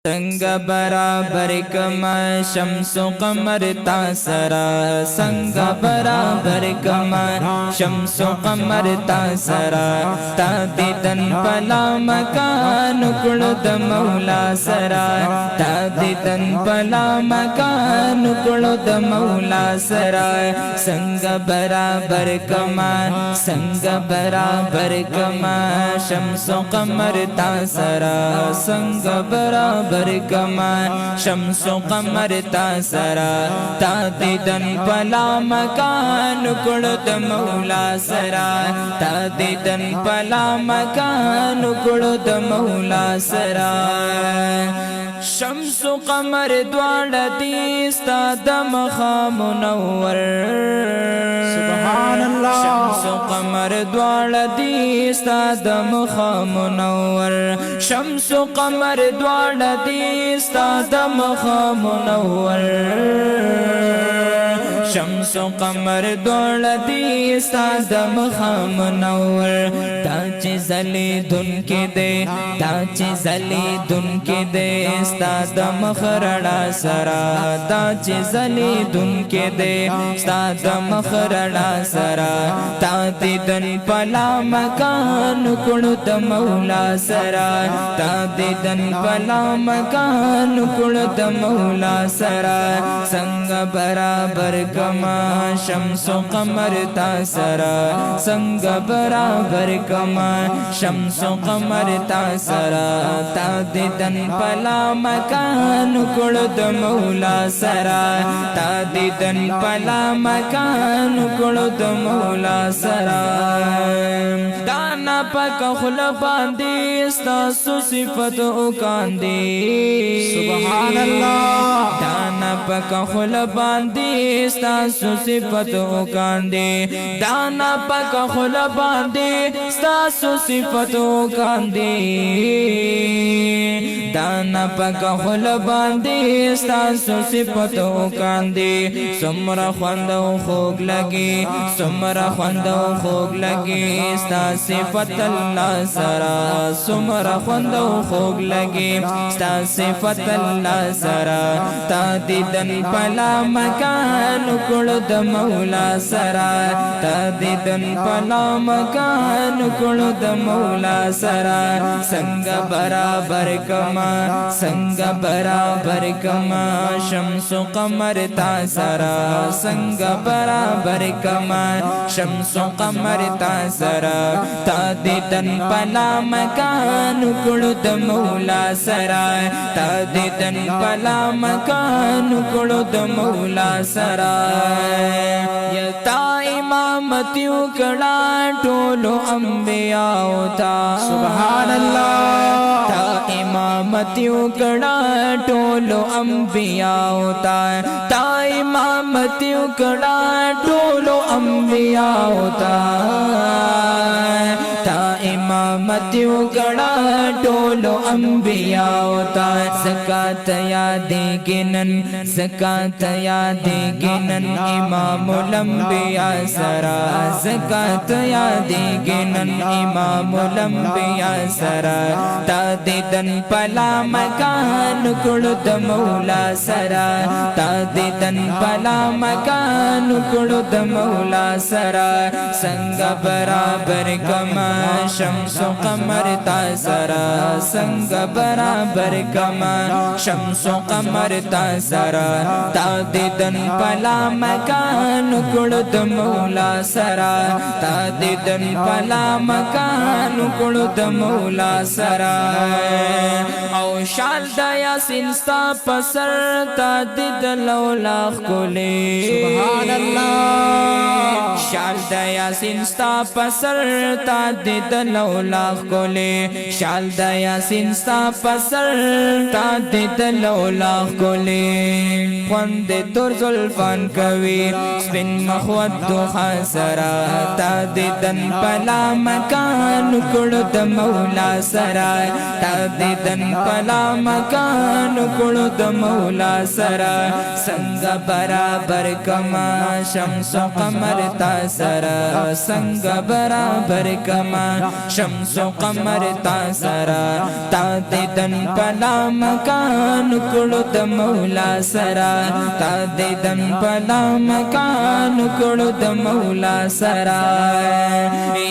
संग बराबर कमा शम्स कमर तासरा संग बराबर कमा शम्स कमर तासरा तादिदन पला मकान कुलद मौला सरा तादिदन पला मकान कुलद मौला सरा संग बराबर कमा शम्स कमर तासरा संग बराबर कमा शम्स कमर तासरा तादिदन पला मकान कुलद मौला सरा तादिदन पला मकान कुलद मौला सरा शम्स कमर द्वाड़ दीस्ता दम मुनव्वर सुभान अल्लाह शम्स कमर द्वाड़ दीस्ता दम मुनव्वर शम्स कमर द्वाड़ दीस्ता दम मुनव्वर शम्स कमर द्वाड़ दीस्ता दम मुनव्वर ताज जली दुन के दे ताज जली दुन के दे दम खरड़ा सरा ताज जली दुन के दे दम खरड़ा सरा तादिदन पला मकान कुलद मौला सरा तादिदन पला मकान कुलद मौला सरा संग बराबर कमा शम्स कमर तासरा संग बराबर कमा शम्स कमर तासरा तादिदन पला मकान कुलद मौला सरा तादिदन पला मकान कुलद मौला सरा दाना पक खुल बांदी स्तासु सिफत उकांदी सुभान अल्लाह दाना पक खुल बांदी स्तासु सिफत उकांदी दाना पक खुल बांदी स्तासु सिफत उकांदी दाना पक खुल बांदी स्तासु सिफत उकांदी सुमरा खंदो खोग लगी सुमरा खंदो खोग लगी स्ता सिफत अल्लाह सरा सुमरा खंदो खोग लगी स्ता सिफत अल्लाह सरा तादिदन पला मकान कुलद मौला सरा तादिदन पला मकान कुलद मौला सरा संग बराबर कमा संग बराबर कमा शम्स कमर तासरा संग बराबर कमा शम्स कमर तासरा तादिदन पला मकान कुलद मौला सरा तादिदन पला मकान कुलद मौला सरा यता इमामतियों कड़ा टोलो अंबिया होता सुभान अल्लाह ता इमामतियों कड़ा टोलो अंबिया होता ता इमामतियों कड़ा टोलो अंबिया होता ता इमामतियों कड़ा टोलो अंबिया होता ज़कात यादे गिनन ज़कात यादे गिनन इमामुल अंबिया सरा ज़कात यादे गिनन इमामुल अंबिया सरा तादिदन पला मकान कुलद मौला सरा तादिदन पला मकान कुलद मौला सरा संग बराबर कमा शम्स कमर तासरा संग बराबर कमा शम्स कमर तासरा तादिदन पला मकान कुलद मौला सरा तादिदन पला मकान कुलद मौला सरा औ शाल दया सिंस्ता पसर तादिद लौला खुले सुभान अल्लाह शाल दया सिंस्ता पसर तादिद लौला खुले शाल दया सिंस्ता पसर तादिद लौला खुले वंदे तुर जुल्फान कवी स्पिन मखवत दुखा सरा तादिदन पला मकान कुलद मौला सरा तादिदन पला मकान कुलद मौला सरा संग बराबर कमा शम्स कमर तासरा संग बराबर कमा शम्स कमर तासरा तादिदन पला مکان کړو د مولا سرا تا دې دن پلا مکان کړو د مولا سرا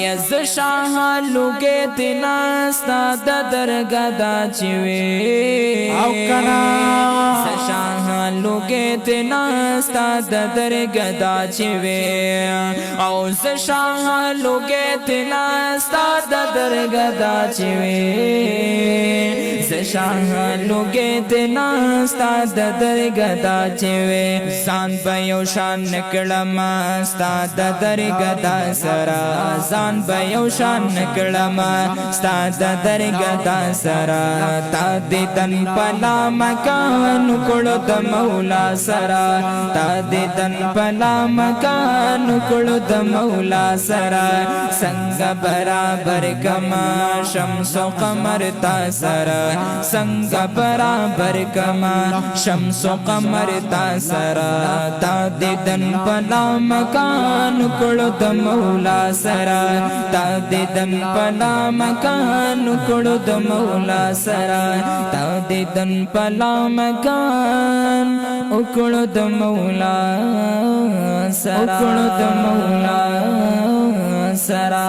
یز شاه لوګې تنا ستا د درګه دا چوي او کنا شاه لوګې تنا ستا د درګه دا چوي او شاه لوګې تنا ستا د درګه دا چوي شاه لوګې تنا ستا د درګه دا چوي ځان په یو شان نکړم ستا د درګه دا سرا ځان په یو شان نکړم ستا د درګه دا سرا تا دې تن پلا مکان کړو د مولا سرا تا دې تن پلا مکان کړو د مولا سرا څنګه برابر کما شمس و قمر تا سرا څنګه برابر کما شمس و قمر تا سرا تا دې تن پلا مکان کړو د مولا سرا تا دې تن پلا مکان کړو د مولا سرا تا دې تن پلا مکان کړو د مولا سرا کړو د مولا سرا